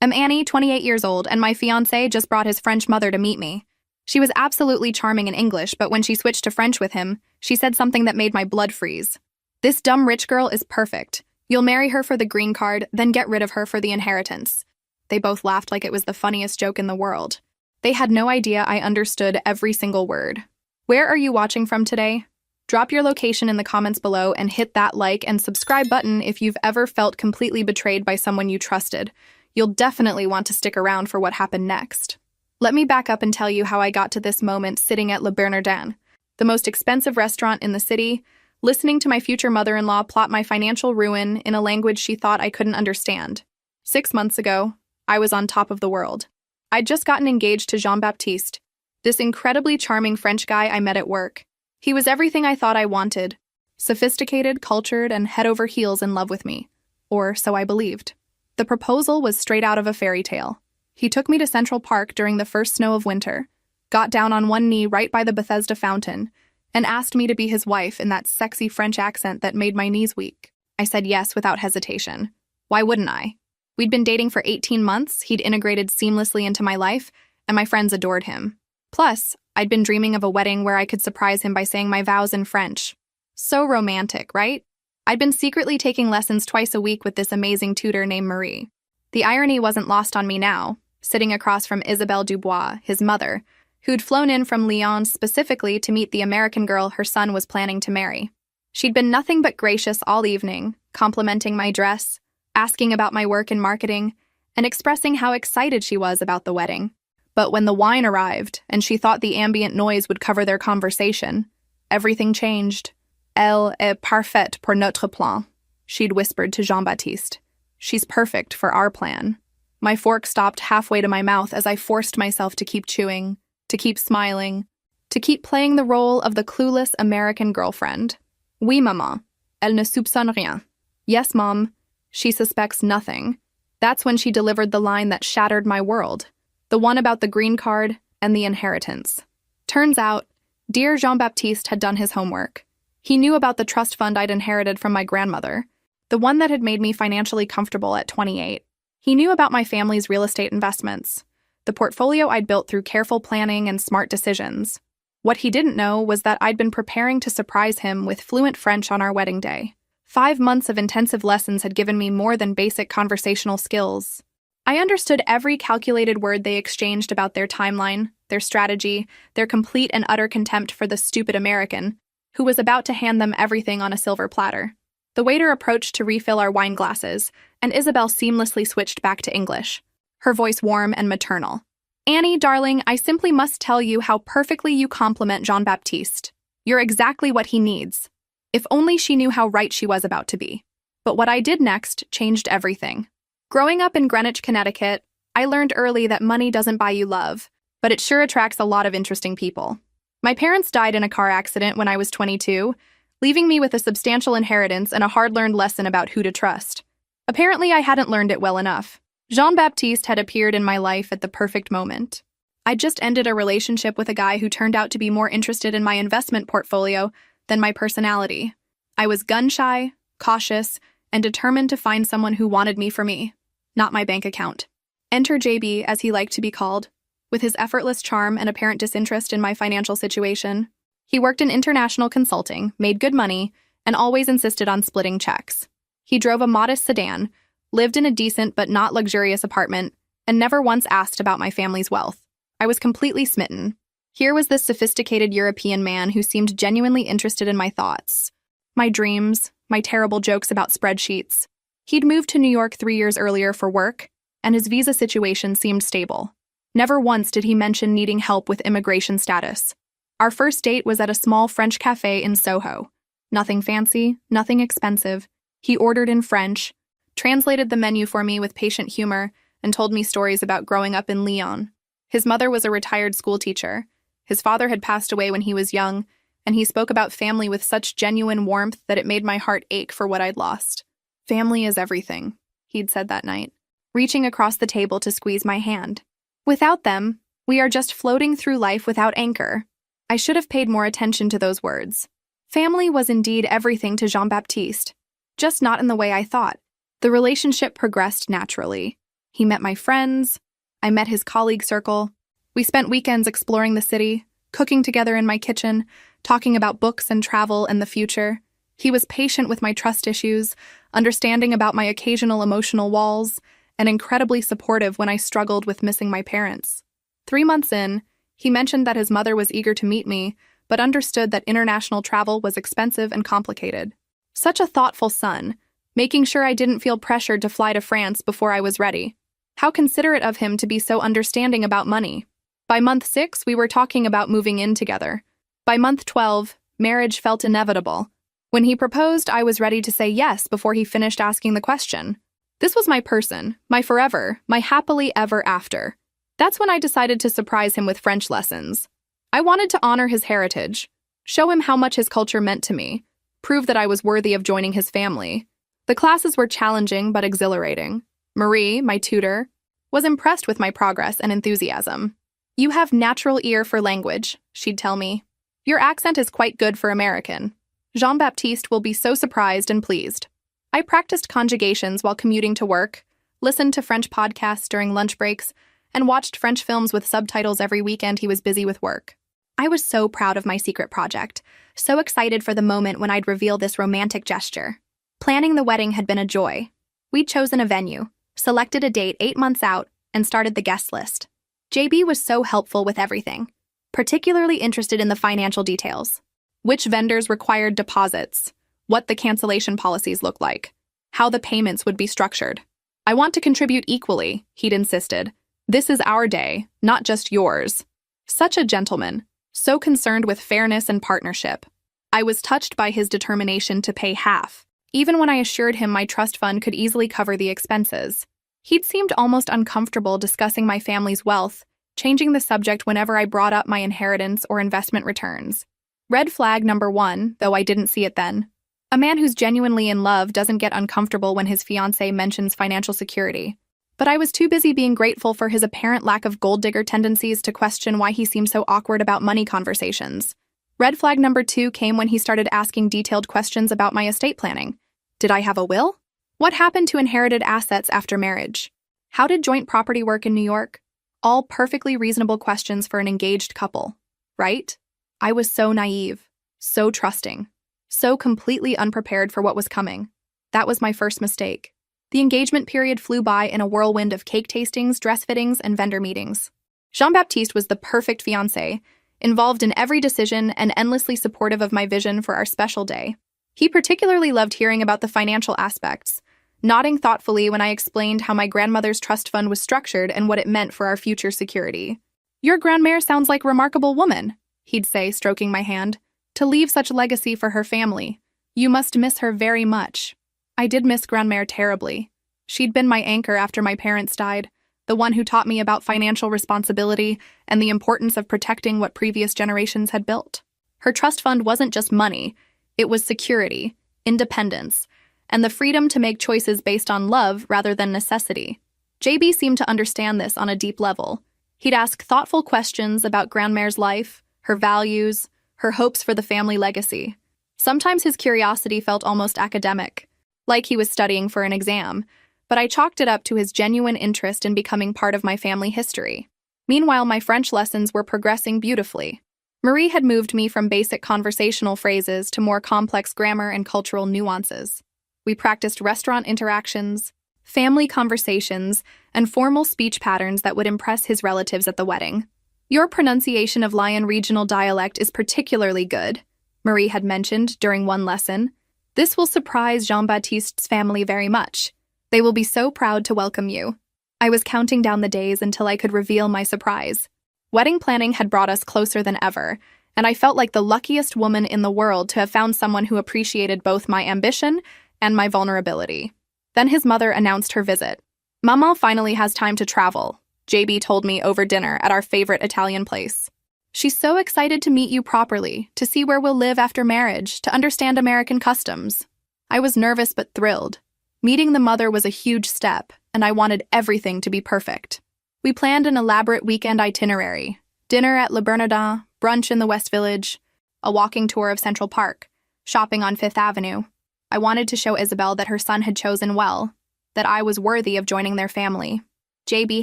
I'm Annie, 28 years old, and my fiancé just brought his French mother to meet me. She was absolutely charming in English, but when she switched to French with him, she said something that made my blood freeze. This dumb rich girl is perfect. You'll marry her for the green card, then get rid of her for the inheritance. They both laughed like it was the funniest joke in the world. They had no idea I understood every single word. Where are you watching from today? Drop your location in the comments below and hit that like and subscribe button if you've ever felt completely betrayed by someone you trusted. You'll definitely want to stick around for what happened next. Let me back up and tell you how I got to this moment sitting at Le Bernardin, the most expensive restaurant in the city, listening to my future mother-in-law plot my financial ruin in a language she thought I couldn't understand. 6 months ago, I was on top of the world. I'd just gotten engaged to Jean-Baptiste, this incredibly charming French guy I met at work. He was everything I thought I wanted. Sophisticated, cultured, and head over heels in love with me. Or so I believed. The proposal was straight out of a fairy tale. He took me to Central Park during the first snow of winter, got down on one knee right by the Bethesda fountain, and asked me to be his wife in that sexy French accent that made my knees weak. I said yes without hesitation. Why wouldn't I? We'd been dating for 18 months, he'd integrated seamlessly into my life, and my friends adored him. Plus, I'd been dreaming of a wedding where I could surprise him by saying my vows in French. So romantic, right? I'd been secretly taking lessons twice a week with this amazing tutor named Marie. The irony wasn't lost on me now, sitting across from Isabelle Dubois, his mother, who'd flown in from Lyon specifically to meet the American girl her son was planning to marry. She'd been nothing but gracious all evening, complimenting my dress, asking about my work in marketing, and expressing how excited she was about the wedding. But when the wine arrived, and she thought the ambient noise would cover their conversation, everything changed. Elle est parfaite pour notre plan, she'd whispered to Jean-Baptiste. She's perfect for our plan. My fork stopped halfway to my mouth as I forced myself to keep chewing, to keep smiling, to keep playing the role of the clueless American girlfriend. Oui, maman. Elle ne soupçonne rien. Yes, mom. She suspects nothing. That's when she delivered the line that shattered my world. The one about the green card and the inheritance. Turns out, dear Jean-Baptiste had done his homework. He knew about the trust fund I'd inherited from my grandmother, the one that had made me financially comfortable at 28. He knew about my family's real estate investments, the portfolio I'd built through careful planning and smart decisions. What he didn't know was that I'd been preparing to surprise him with fluent French on our wedding day. 5 months of intensive lessons had given me more than basic conversational skills. I understood every calculated word they exchanged about their timeline, their strategy, their complete and utter contempt for the stupid American, who was about to hand them everything on a silver platter. The waiter approached to refill our wine glasses, and Isabelle seamlessly switched back to English, her voice warm and maternal. Annie, darling, I simply must tell you how perfectly you compliment Jean-Baptiste. You're exactly what he needs. If only she knew how right she was about to be. But what I did next changed everything. Growing up in Greenwich, Connecticut, I learned early that money doesn't buy you love, but it sure attracts a lot of interesting people. My parents died in a car accident when I was 22, leaving me with a substantial inheritance and a hard-learned lesson about who to trust. Apparently, I hadn't learned it well enough. Jean-Baptiste had appeared in my life at the perfect moment. I'd just ended a relationship with a guy who turned out to be more interested in my investment portfolio than my personality. I was gun-shy, cautious, and determined to find someone who wanted me for me, not my bank account. Enter JB, as he liked to be called, with his effortless charm and apparent disinterest in my financial situation. He worked in international consulting, made good money, and always insisted on splitting checks. He drove a modest sedan, lived in a decent but not luxurious apartment, and never once asked about my family's wealth. I was completely smitten. Here was this sophisticated European man who seemed genuinely interested in my thoughts, my dreams, my terrible jokes about spreadsheets. He'd moved to New York 3 years earlier for work, and his visa situation seemed stable. Never once did he mention needing help with immigration status. Our first date was at a small French cafe in Soho. Nothing fancy, nothing expensive. He ordered in French, translated the menu for me with patient humor, and told me stories about growing up in Lyon. His mother was a retired schoolteacher. His father had passed away when he was young, and he spoke about family with such genuine warmth that it made my heart ache for what I'd lost. Family is everything, he'd said that night, reaching across the table to squeeze my hand. Without them, we are just floating through life without anchor. I should have paid more attention to those words. Family was indeed everything to Jean-Baptiste, just not in the way I thought. The relationship progressed naturally. He met my friends. I met his colleague circle. We spent weekends exploring the city, cooking together in my kitchen, talking about books and travel and the future. He was patient with my trust issues, understanding about my occasional emotional walls, and incredibly supportive when I struggled with missing my parents. 3 months in, he mentioned that his mother was eager to meet me, but understood that international travel was expensive and complicated. Such a thoughtful son, making sure I didn't feel pressured to fly to France before I was ready. How considerate of him to be so understanding about money. By month 6, we were talking about moving in together. By month 12, marriage felt inevitable. When he proposed, I was ready to say yes before he finished asking the question. This was my person, my forever, my happily ever after. That's when I decided to surprise him with French lessons. I wanted to honor his heritage, show him how much his culture meant to me, prove that I was worthy of joining his family. The classes were challenging but exhilarating. Marie, my tutor, was impressed with my progress and enthusiasm. "You have natural ear for language," she'd tell me. "Your accent is quite good for American. Jean-Baptiste will be so surprised and pleased." I practiced conjugations while commuting to work, listened to French podcasts during lunch breaks, and watched French films with subtitles every weekend he was busy with work. I was so proud of my secret project, so excited for the moment when I'd reveal this romantic gesture. Planning the wedding had been a joy. We'd chosen a venue, selected a date 8 months out, and started the guest list. JB was so helpful with everything, particularly interested in the financial details. Which vendors required deposits, what the cancellation policies looked like, how the payments would be structured. "I want to contribute equally," he'd insisted. "This is our day, not just yours." Such a gentleman, so concerned with fairness and partnership. I was touched by his determination to pay half, even when I assured him my trust fund could easily cover the expenses. He'd seemed almost uncomfortable discussing my family's wealth, changing the subject whenever I brought up my inheritance or investment returns. Red flag number 1, though I didn't see it then. A man who's genuinely in love doesn't get uncomfortable when his fiancée mentions financial security. But I was too busy being grateful for his apparent lack of gold digger tendencies to question why he seemed so awkward about money conversations. Red flag number 2 came when he started asking detailed questions about my estate planning. Did I have a will? What happened to inherited assets after marriage? How did joint property work in New York? All perfectly reasonable questions for an engaged couple, right? I was so naive, so trusting, so completely unprepared for what was coming. That was my first mistake. The engagement period flew by in a whirlwind of cake tastings, dress fittings, and vendor meetings. Jean-Baptiste was the perfect fiancé, involved in every decision and endlessly supportive of my vision for our special day. He particularly loved hearing about the financial aspects, nodding thoughtfully when I explained how my grandmother's trust fund was structured and what it meant for our future security. "Your grandmère sounds like a remarkable woman," he'd say, stroking my hand, "to leave such legacy for her family. You must miss her very much." I did miss grandmère terribly. She'd been my anchor after my parents died, the one who taught me about financial responsibility and the importance of protecting what previous generations had built. Her trust fund wasn't just money, it was security, independence, and the freedom to make choices based on love rather than necessity. JB seemed to understand this on a deep level. He'd ask thoughtful questions about grandmère's life, her values, her hopes for the family legacy. Sometimes his curiosity felt almost academic, like he was studying for an exam, but I chalked it up to his genuine interest in becoming part of my family history. Meanwhile, my French lessons were progressing beautifully. Marie had moved me from basic conversational phrases to more complex grammar and cultural nuances. We practiced restaurant interactions, family conversations, and formal speech patterns that would impress his relatives at the wedding. "Your pronunciation of Lyon regional dialect is particularly good," Marie had mentioned during one lesson. "This will surprise Jean-Baptiste's family very much. They will be so proud to welcome you." I was counting down the days until I could reveal my surprise. Wedding planning had brought us closer than ever, and I felt like the luckiest woman in the world to have found someone who appreciated both my ambition and my vulnerability. Then his mother announced her visit. "Maman finally has time to travel," JB told me over dinner at our favorite Italian place. "She's so excited to meet you properly, to see where we'll live after marriage, to understand American customs." I was nervous but thrilled. Meeting the mother was a huge step, and I wanted everything to be perfect. We planned an elaborate weekend itinerary: dinner at Le Bernardin, brunch in the West Village, a walking tour of Central Park, shopping on Fifth Avenue. I wanted to show Isabel that her son had chosen well, that I was worthy of joining their family. JB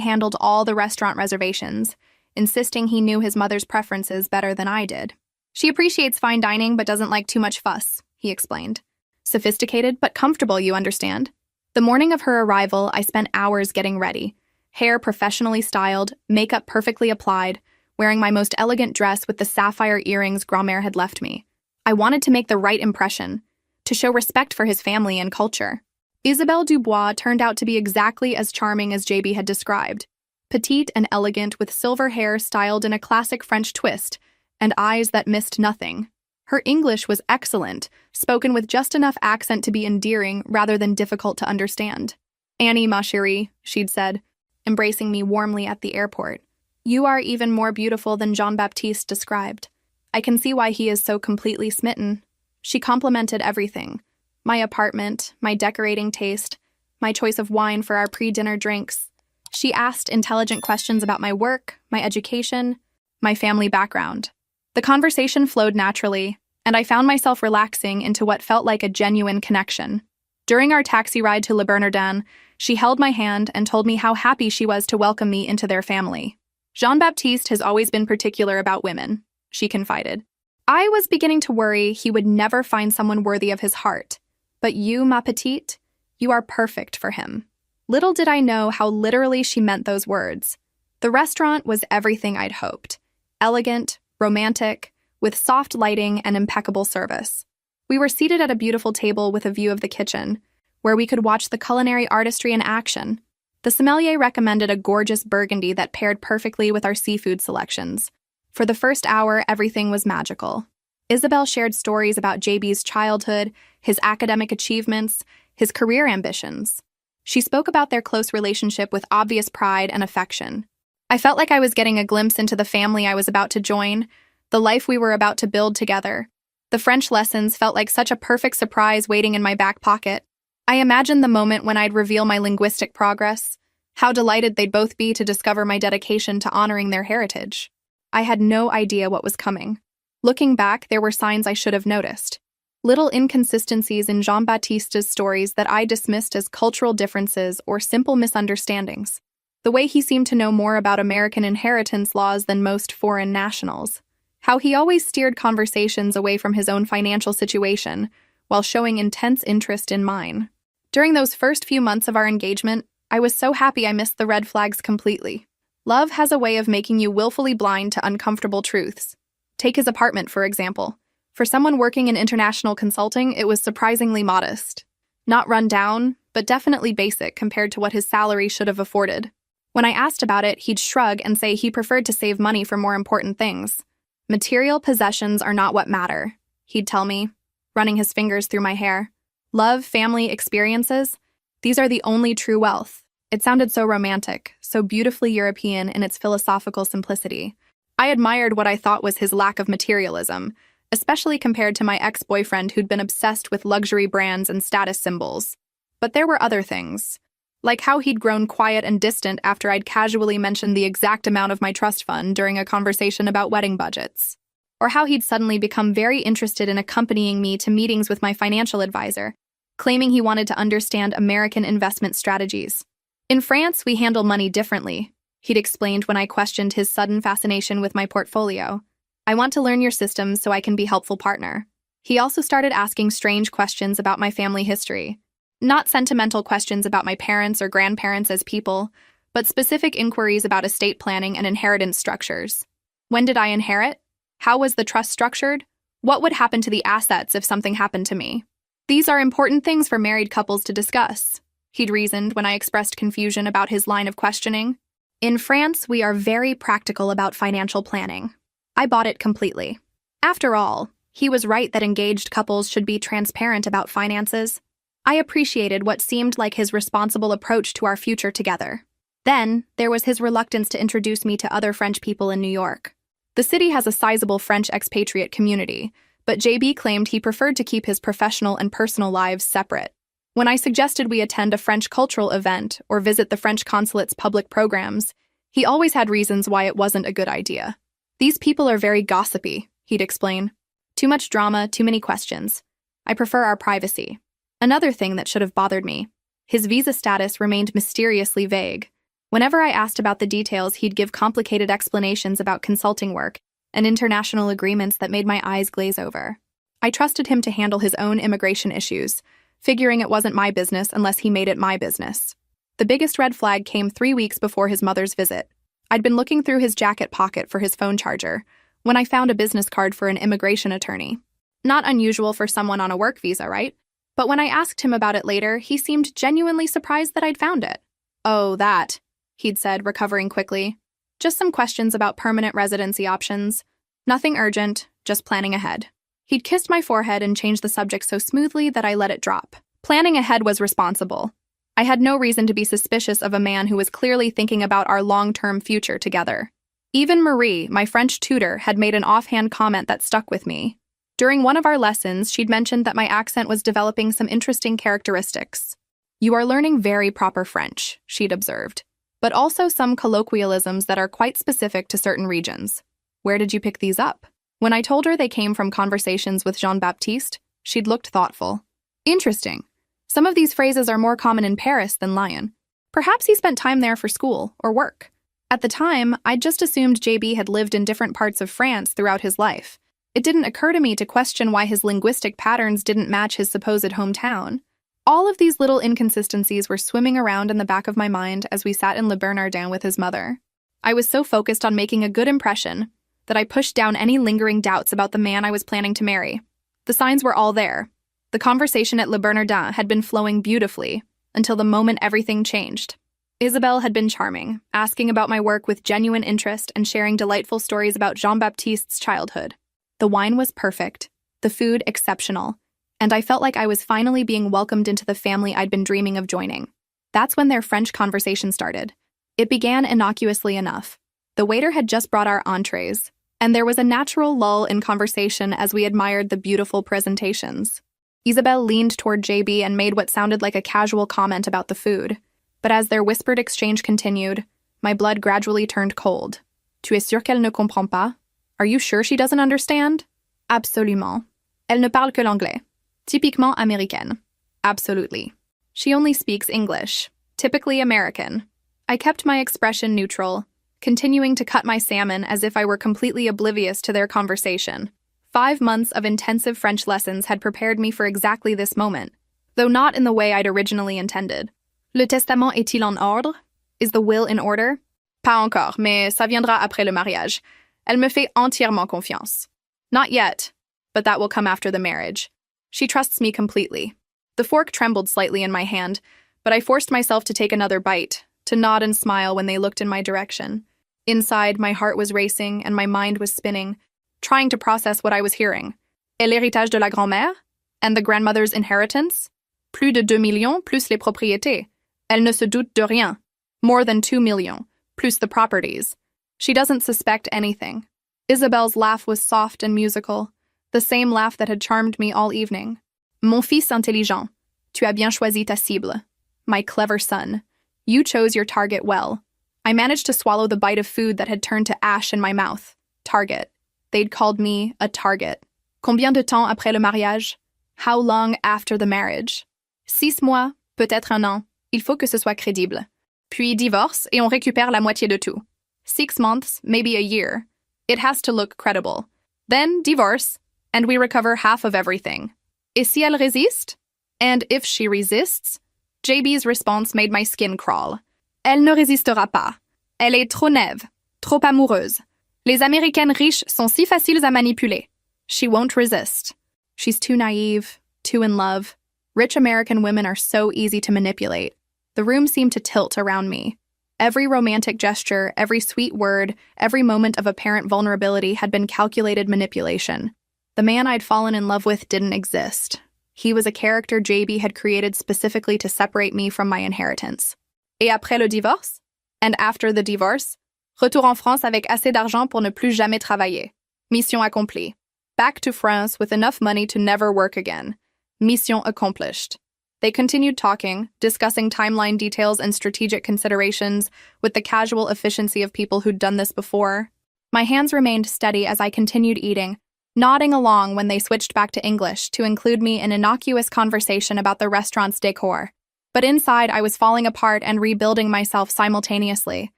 handled all the restaurant reservations, insisting he knew his mother's preferences better than I did. She appreciates fine dining but doesn't like too much fuss, he explained. Sophisticated but comfortable, you understand. The morning of her arrival, I spent hours getting ready. Hair professionally styled, makeup perfectly applied, wearing my most elegant dress with the sapphire earrings Grand-mère had left me. I wanted to make the right impression, to show respect for his family and culture. Isabelle Dubois turned out to be exactly as charming as JB had described. Petite and elegant with silver hair styled in a classic French twist, and eyes that missed nothing. Her English was excellent, spoken with just enough accent to be endearing rather than difficult to understand. "Annie, ma chérie," she'd said, embracing me warmly at the airport. "You are even more beautiful than Jean-Baptiste described. I can see why he is so completely smitten." She complimented everything. My apartment, my decorating taste, my choice of wine for our pre-dinner drinks. She asked intelligent questions about my work, my education, my family background. The conversation flowed naturally, and I found myself relaxing into what felt like a genuine connection. During our taxi ride to Le Bernardin, she held my hand and told me how happy she was to welcome me into their family. "Jean-Baptiste has always been particular about women," she confided. "I was beginning to worry he would never find someone worthy of his heart. But you, ma petite, you are perfect for him." Little did I know how literally she meant those words. The restaurant was everything I'd hoped. Elegant, romantic, with soft lighting and impeccable service. We were seated at a beautiful table with a view of the kitchen, where we could watch the culinary artistry in action. The sommelier recommended a gorgeous burgundy that paired perfectly with our seafood selections. For the first hour, everything was magical. Isabelle shared stories about JB's childhood, his academic achievements, his career ambitions. She spoke about their close relationship with obvious pride and affection. I felt like I was getting a glimpse into the family I was about to join, the life we were about to build together. The French lessons felt like such a perfect surprise waiting in my back pocket. I imagined the moment when I'd reveal my linguistic progress, how delighted they'd both be to discover my dedication to honoring their heritage. I had no idea what was coming. Looking back, there were signs I should have noticed. Little inconsistencies in Jean-Baptiste's stories that I dismissed as cultural differences or simple misunderstandings. The way he seemed to know more about American inheritance laws than most foreign nationals. How he always steered conversations away from his own financial situation, while showing intense interest in mine. During those first few months of our engagement, I was so happy I missed the red flags completely. Love has a way of making you willfully blind to uncomfortable truths. Take his apartment, for example. For someone working in international consulting, it was surprisingly modest. Not run down, but definitely basic compared to what his salary should have afforded. When I asked about it, he'd shrug and say he preferred to save money for more important things. "Material possessions are not what matter," he'd tell me, running his fingers through my hair. "Love, family, experiences, these are the only true wealth." It sounded so romantic, so beautifully European in its philosophical simplicity. I admired what I thought was his lack of materialism, especially compared to my ex-boyfriend who'd been obsessed with luxury brands and status symbols. But there were other things, like how he'd grown quiet and distant after I'd casually mentioned the exact amount of my trust fund during a conversation about wedding budgets, or how he'd suddenly become very interested in accompanying me to meetings with my financial advisor, claiming he wanted to understand American investment strategies. "In France, we handle money differently," he'd explained when I questioned his sudden fascination with my portfolio. "I want to learn your systems so I can be a helpful partner." He also started asking strange questions about my family history. Not sentimental questions about my parents or grandparents as people, but specific inquiries about estate planning and inheritance structures. When did I inherit? How was the trust structured? What would happen to the assets if something happened to me? "These are important things for married couples to discuss," he'd reasoned when I expressed confusion about his line of questioning. "In France, we are very practical about financial planning." I bought it completely. After all, he was right that engaged couples should be transparent about finances. I appreciated what seemed like his responsible approach to our future together. Then, there was his reluctance to introduce me to other French people in New York. The city has a sizable French expatriate community, but JB claimed he preferred to keep his professional and personal lives separate. When I suggested we attend a French cultural event or visit the French consulate's public programs, he always had reasons why it wasn't a good idea. "These people are very gossipy," he'd explain. "Too much drama, too many questions. I prefer our privacy." Another thing that should have bothered me. His visa status remained mysteriously vague. Whenever I asked about the details, he'd give complicated explanations about consulting work and international agreements that made my eyes glaze over. I trusted him to handle his own immigration issues, figuring it wasn't my business unless he made it my business. The biggest red flag came 3 weeks before his mother's visit. I'd been looking through his jacket pocket for his phone charger when I found a business card for an immigration attorney. Not unusual for someone on a work visa, right? But when I asked him about it later, he seemed genuinely surprised that I'd found it. "Oh, that," he'd said, recovering quickly. "Just some questions about permanent residency options. Nothing urgent, just planning ahead." He'd kissed my forehead and changed the subject so smoothly that I let it drop. Planning ahead was responsible. I had no reason to be suspicious of a man who was clearly thinking about our long-term future together. Even Marie, my French tutor, had made an offhand comment that stuck with me. During one of our lessons, she'd mentioned that my accent was developing some interesting characteristics. "You are learning very proper French," she'd observed, "but also some colloquialisms that are quite specific to certain regions. Where did you pick these up?" When I told her they came from conversations with Jean-Baptiste, she'd looked thoughtful. "Interesting. Some of these phrases are more common in Paris than Lyon. Perhaps he spent time there for school or work." At the time, I'd just assumed JB had lived in different parts of France throughout his life. It didn't occur to me to question why his linguistic patterns didn't match his supposed hometown. All of these little inconsistencies were swimming around in the back of my mind as we sat in Le Bernardin with his mother. I was so focused on making a good impression that I pushed down any lingering doubts about the man I was planning to marry. The signs were all there. The conversation at Le Bernardin had been flowing beautifully until the moment everything changed. Isabelle had been charming, asking about my work with genuine interest and sharing delightful stories about Jean-Baptiste's childhood. The wine was perfect, the food exceptional, and I felt like I was finally being welcomed into the family I'd been dreaming of joining. That's when their French conversation started. It began innocuously enough. The waiter had just brought our entrees, and there was a natural lull in conversation as we admired the beautiful presentations. Isabelle leaned toward JB and made what sounded like a casual comment about the food. But as their whispered exchange continued, my blood gradually turned cold. "Tu es sûre qu'elle ne comprend pas? Are you sure she doesn't understand?" "Absolument. Elle ne parle que l'anglais. Typiquement américaine." "Absolutely. She only speaks English. Typically American." I kept my expression neutral, continuing to cut my salmon as if I were completely oblivious to their conversation. 5 months of intensive French lessons had prepared me for exactly this moment, though not in the way I'd originally intended. "Le testament est-il en ordre? Is the will in order?" "Pas encore, mais ça viendra après le mariage. Elle me fait entièrement confiance." "Not yet, but that will come after the marriage. She trusts me completely." The fork trembled slightly in my hand, but I forced myself to take another bite, to nod and smile when they looked in my direction. Inside, my heart was racing and my mind was spinning, trying to process what I was hearing. "Et l'héritage de la grand-mère? And the grandmother's inheritance? Plus de 2 millions, plus les propriétés. Elle ne se doute de rien. More than 2 millions, plus the properties. She doesn't suspect anything." Isabelle's laugh was soft and musical, the same laugh that had charmed me all evening. "Mon fils intelligent, tu as bien choisi ta cible. My clever son, you chose your target well." I managed to swallow the bite of food that had turned to ash in my mouth. Target. They'd called me a target. "Combien de temps après le mariage?" "How long after the marriage?" "6 mois, peut-être 1 an. Il faut que ce soit crédible. Puis divorce et on récupère la moitié de tout." 6 months, maybe a year. It has to look credible. Then divorce, and we recover half of everything. "Et si elle résiste?" And if she resists? JB's response made my skin crawl. "Elle ne résistera pas. Elle est trop neuve, trop amoureuse. Les Américaines riches sont si faciles à manipuler. She won't resist. She's too naive, too in love. Rich American women are so easy to manipulate." The room seemed to tilt around me. Every romantic gesture, every sweet word, every moment of apparent vulnerability had been calculated manipulation. The man I'd fallen in love with didn't exist. He was a character JB had created specifically to separate me from my inheritance. "Et après le divorce?" And after the divorce? "Retour en France avec assez d'argent pour ne plus jamais travailler. Mission accomplie. Back to France with enough money to never work again. Mission accomplished." They continued talking, discussing timeline details and strategic considerations with the casual efficiency of people who'd done this before. My hands remained steady as I continued eating, nodding along when they switched back to English to include me in innocuous conversation about the restaurant's decor. But inside, I was falling apart and rebuilding myself simultaneously.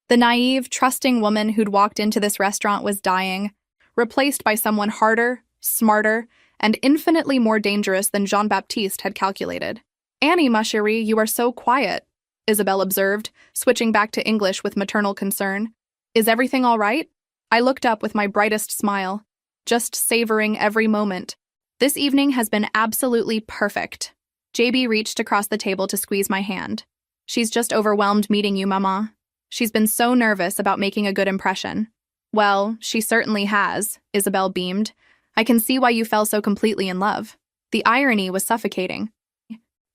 The naive, trusting woman who'd walked into this restaurant was dying, replaced by someone harder, smarter, and infinitely more dangerous than Jean-Baptiste had calculated. "Annie, ma chérie, you are so quiet," Isabel observed, switching back to English with maternal concern. "Is everything all right?" I looked up with my brightest smile, just savoring every moment. "This evening has been absolutely perfect." JB reached across the table to squeeze my hand. "She's just overwhelmed meeting you, Mama. She's been so nervous about making a good impression." "Well, she certainly has," Isabel beamed. "I can see why you fell so completely in love." The irony was suffocating.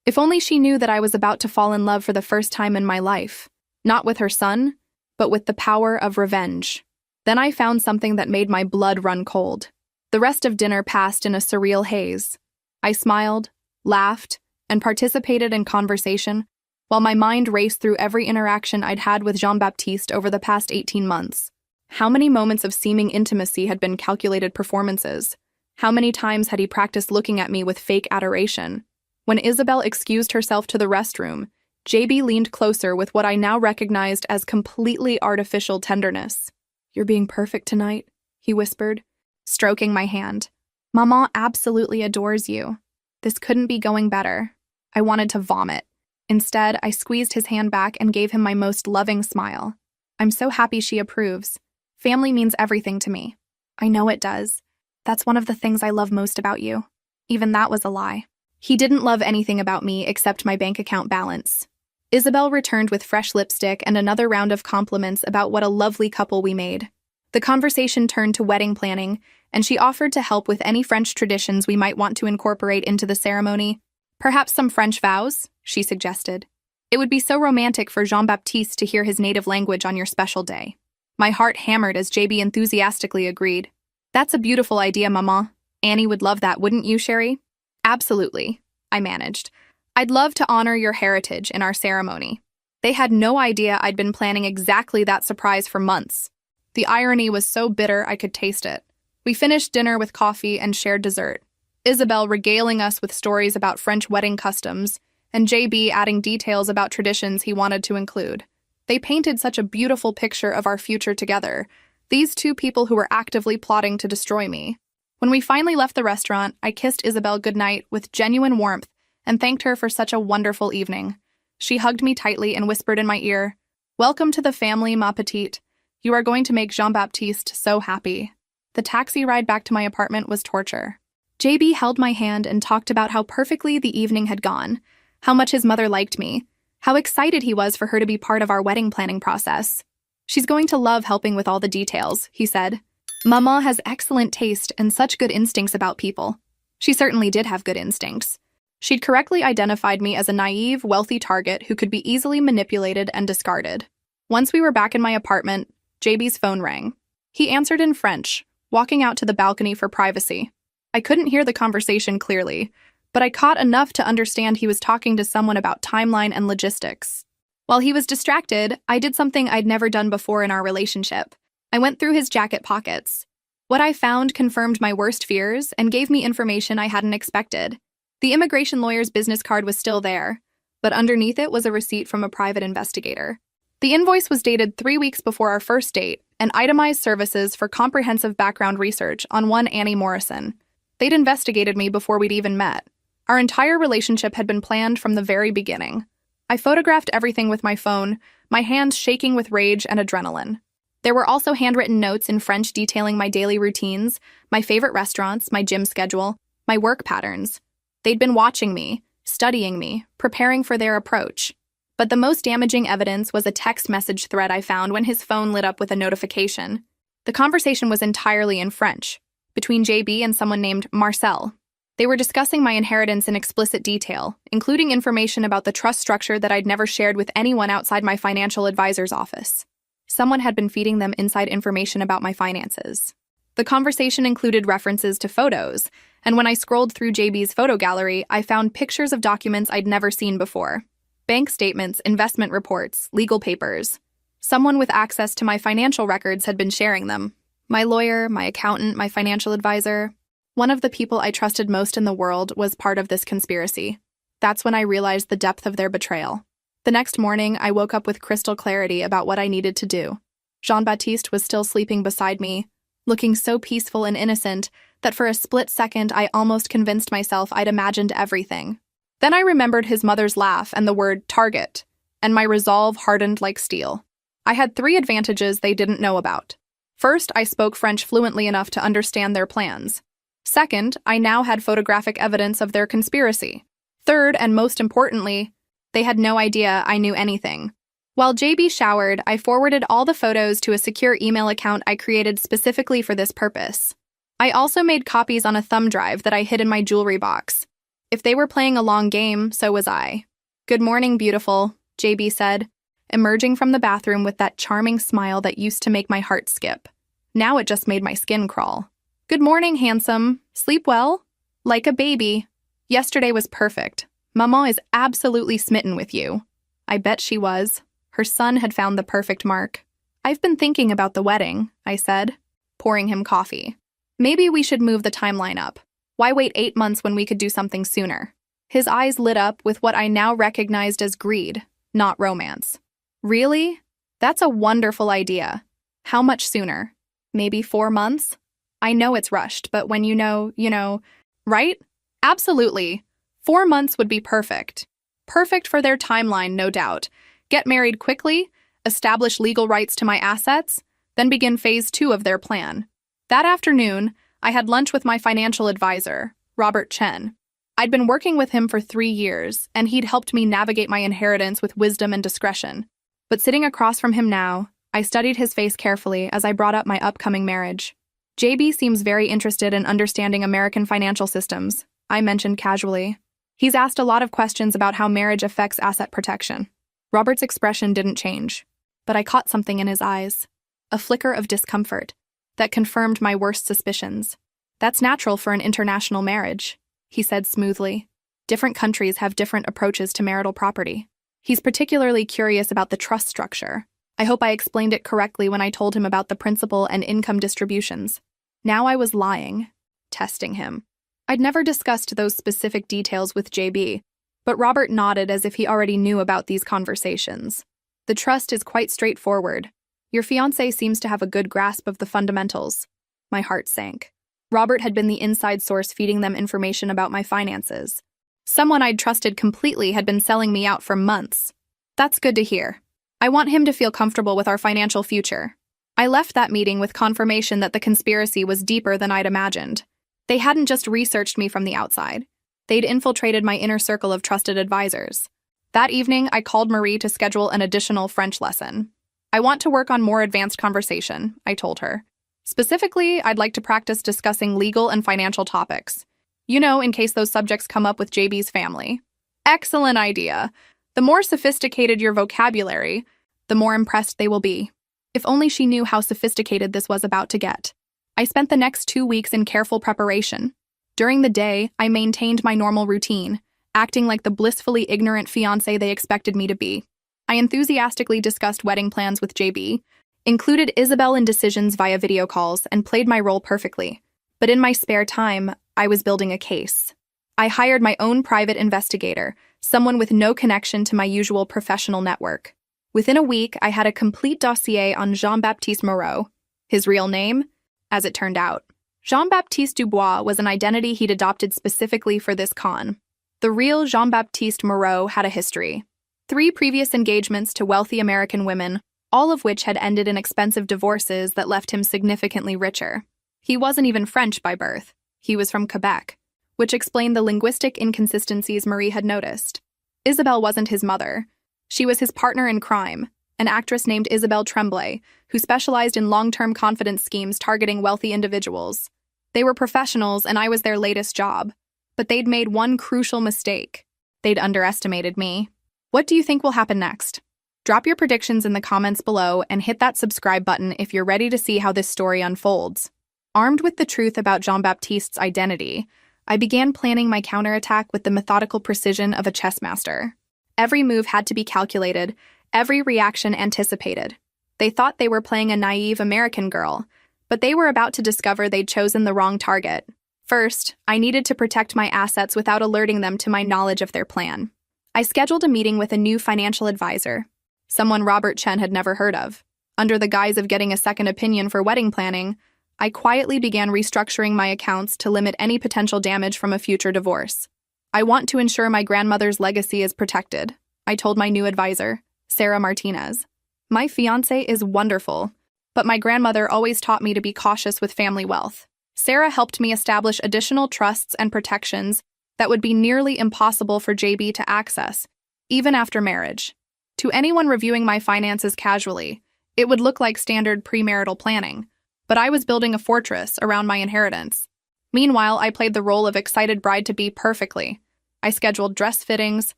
If only she knew that I was about to fall in love for the first time in my life, not with her son, but with the power of revenge. Then I found something that made my blood run cold. The rest of dinner passed in a surreal haze. I smiled, laughed, and participated in conversation, while my mind raced through every interaction I'd had with Jean-Baptiste over the past 18 months. How many moments of seeming intimacy had been calculated performances? How many times had he practiced looking at me with fake adoration? When Isabel excused herself to the restroom, JB leaned closer with what I now recognized as completely artificial tenderness. "You're being perfect tonight," he whispered, stroking my hand. "Maman absolutely adores you. This couldn't be going better." I wanted to vomit. Instead, I squeezed his hand back and gave him my most loving smile. "I'm so happy she approves. Family means everything to me." "I know it does. That's one of the things I love most about you." Even that was a lie. He didn't love anything about me except my bank account balance. Isabel returned with fresh lipstick and another round of compliments about what a lovely couple we made. The conversation turned to wedding planning, and she offered to help with any French traditions we might want to incorporate into the ceremony. "Perhaps some French vows," she suggested. "It would be so romantic for Jean-Baptiste to hear his native language on your special day." My heart hammered as JB enthusiastically agreed. "That's a beautiful idea, Maman. Annie would love that, wouldn't you, Sherry?" "Absolutely," I managed. "I'd love to honor your heritage in our ceremony." They had no idea I'd been planning exactly that surprise for months. The irony was so bitter I could taste it. We finished dinner with coffee and shared dessert, Isabel regaling us with stories about French wedding customs, and JB adding details about traditions he wanted to include. They painted such a beautiful picture of our future together, these two people who were actively plotting to destroy me. When we finally left the restaurant, I kissed Isabel goodnight with genuine warmth and thanked her for such a wonderful evening. She hugged me tightly and whispered in my ear, "Welcome to the family, ma petite. You are going to make Jean-Baptiste so happy." The taxi ride back to my apartment was torture. JB held my hand and talked about how perfectly the evening had gone, how much his mother liked me, how excited he was for her to be part of our wedding planning process. "She's going to love helping with all the details," he said. "Maman has excellent taste and such good instincts about people." She certainly did have good instincts. She'd correctly identified me as a naive, wealthy target who could be easily manipulated and discarded. Once we were back in my apartment, JB's phone rang. He answered in French, walking out to the balcony for privacy. I couldn't hear the conversation clearly, but I caught enough to understand he was talking to someone about timeline and logistics. While he was distracted, I did something I'd never done before in our relationship. I went through his jacket pockets. What I found confirmed my worst fears and gave me information I hadn't expected. The immigration lawyer's business card was still there, but underneath it was a receipt from a private investigator. The invoice was dated 3 weeks before our first date and itemized services for comprehensive background research on one Annie Morrison. They'd investigated me before we'd even met. Our entire relationship had been planned from the very beginning. I photographed everything with my phone, my hands shaking with rage and adrenaline. There were also handwritten notes in French detailing my daily routines, my favorite restaurants, my gym schedule, my work patterns. They'd been watching me, studying me, preparing for their approach. But the most damaging evidence was a text message thread I found when his phone lit up with a notification. The conversation was entirely in French, between JB and someone named Marcel. They were discussing my inheritance in explicit detail, including information about the trust structure that I'd never shared with anyone outside my financial advisor's office. Someone had been feeding them inside information about my finances. The conversation included references to photos, and when I scrolled through JB's photo gallery, I found pictures of documents I'd never seen before. Bank statements, investment reports, legal papers. Someone with access to my financial records had been sharing them. My lawyer, my accountant, my financial advisor. One of the people I trusted most in the world was part of this conspiracy. That's when I realized the depth of their betrayal. The next morning, I woke up with crystal clarity about what I needed to do. Jean-Baptiste was still sleeping beside me, looking so peaceful and innocent that for a split second I almost convinced myself I'd imagined everything. Then I remembered his mother's laugh and the word target, and my resolve hardened like steel. I had 3 advantages they didn't know about. First, I spoke French fluently enough to understand their plans. Second, I now had photographic evidence of their conspiracy. Third, and most importantly, they had no idea I knew anything. While JB showered, I forwarded all the photos to a secure email account I created specifically for this purpose. I also made copies on a thumb drive that I hid in my jewelry box. If they were playing a long game, so was I. "Good morning, beautiful," JB said, emerging from the bathroom with that charming smile that used to make my heart skip. Now it just made my skin crawl. "Good morning, handsome. Sleep well?" "Like a baby. Yesterday was perfect. Maman is absolutely smitten with you." I bet she was. Her son had found the perfect mark. "I've been thinking about the wedding," I said, pouring him coffee. "Maybe we should move the timeline up. Why wait 8 months when we could do something sooner?" His eyes lit up with what I now recognized as greed, not romance. "Really? That's a wonderful idea. How much sooner? Maybe 4 months? I know it's rushed, but when you know, right? Absolutely. 4 months would be perfect. Perfect for their timeline, no doubt. Get married quickly, establish legal rights to my assets, then begin phase 2 of their plan. That afternoon, I had lunch with my financial advisor, Robert Chen. I'd been working with him for 3 years, and he'd helped me navigate my inheritance with wisdom and discretion. But sitting across from him now, I studied his face carefully as I brought up my upcoming marriage. "JB seems very interested in understanding American financial systems," I mentioned casually. "He's asked a lot of questions about how marriage affects asset protection." Robert's expression didn't change, but I caught something in his eyes, a flicker of discomfort that confirmed my worst suspicions. "That's natural for an international marriage," he said smoothly. "Different countries have different approaches to marital property. He's particularly curious about the trust structure. I hope I explained it correctly when I told him about the principal and income distributions." Now I was lying, testing him. I'd never discussed those specific details with JB, but Robert nodded as if he already knew about these conversations. "The trust is quite straightforward. Your fiancé seems to have a good grasp of the fundamentals." My heart sank. Robert had been the inside source feeding them information about my finances. Someone I'd trusted completely had been selling me out for months. That's good to hear. I want him to feel comfortable with our financial future. I left that meeting with confirmation that the conspiracy was deeper than I'd imagined. They hadn't just researched me from the outside. They'd infiltrated my inner circle of trusted advisors. That evening, I called Marie to schedule an additional French lesson. "I want to work on more advanced conversation," I told her. "Specifically, I'd like to practice discussing legal and financial topics. In case those subjects come up with JB's family." "Excellent idea. The more sophisticated your vocabulary, the more impressed they will be." If only she knew how sophisticated this was about to get. I spent the next 2 weeks in careful preparation. During the day, I maintained my normal routine, acting like the blissfully ignorant fiancé they expected me to be. I enthusiastically discussed wedding plans with JB, included Isabel in decisions via video calls, and played my role perfectly. But in my spare time, I was building a case. I hired my own private investigator, someone with no connection to my usual professional network. Within a week, I had a complete dossier on Jean-Baptiste Moreau. His real name? As it turned out, Jean-Baptiste Dubois was an identity he'd adopted specifically for this con. The real Jean-Baptiste Moreau had a history. 3 previous engagements to wealthy American women, all of which had ended in expensive divorces that left him significantly richer. He wasn't even French by birth. He was from Quebec, which explained the linguistic inconsistencies Marie had noticed. Isabel wasn't his mother. She was his partner in crime, an actress named Isabelle Tremblay, who specialized in long-term confidence schemes targeting wealthy individuals. They were professionals, and I was their latest job. But they'd made one crucial mistake. They'd underestimated me. What do you think will happen next? Drop your predictions in the comments below and hit that subscribe button if you're ready to see how this story unfolds. Armed with the truth about Jean-Baptiste's identity, I began planning my counterattack with the methodical precision of a chess master. Every move had to be calculated, every reaction anticipated. They thought they were playing a naive American girl, but they were about to discover they'd chosen the wrong target. First, I needed to protect my assets without alerting them to my knowledge of their plan. I scheduled a meeting with a new financial advisor, someone Robert Chen had never heard of. Under the guise of getting a second opinion for wedding planning, I quietly began restructuring my accounts to limit any potential damage from a future divorce. I want to ensure my grandmother's legacy is protected, I told my new advisor, Sarah Martinez. My fiancé is wonderful, but my grandmother always taught me to be cautious with family wealth. Sarah helped me establish additional trusts and protections that would be nearly impossible for JB to access, even after marriage. To anyone reviewing my finances casually, it would look like standard premarital planning, but I was building a fortress around my inheritance. Meanwhile, I played the role of excited bride-to-be perfectly. I scheduled dress fittings,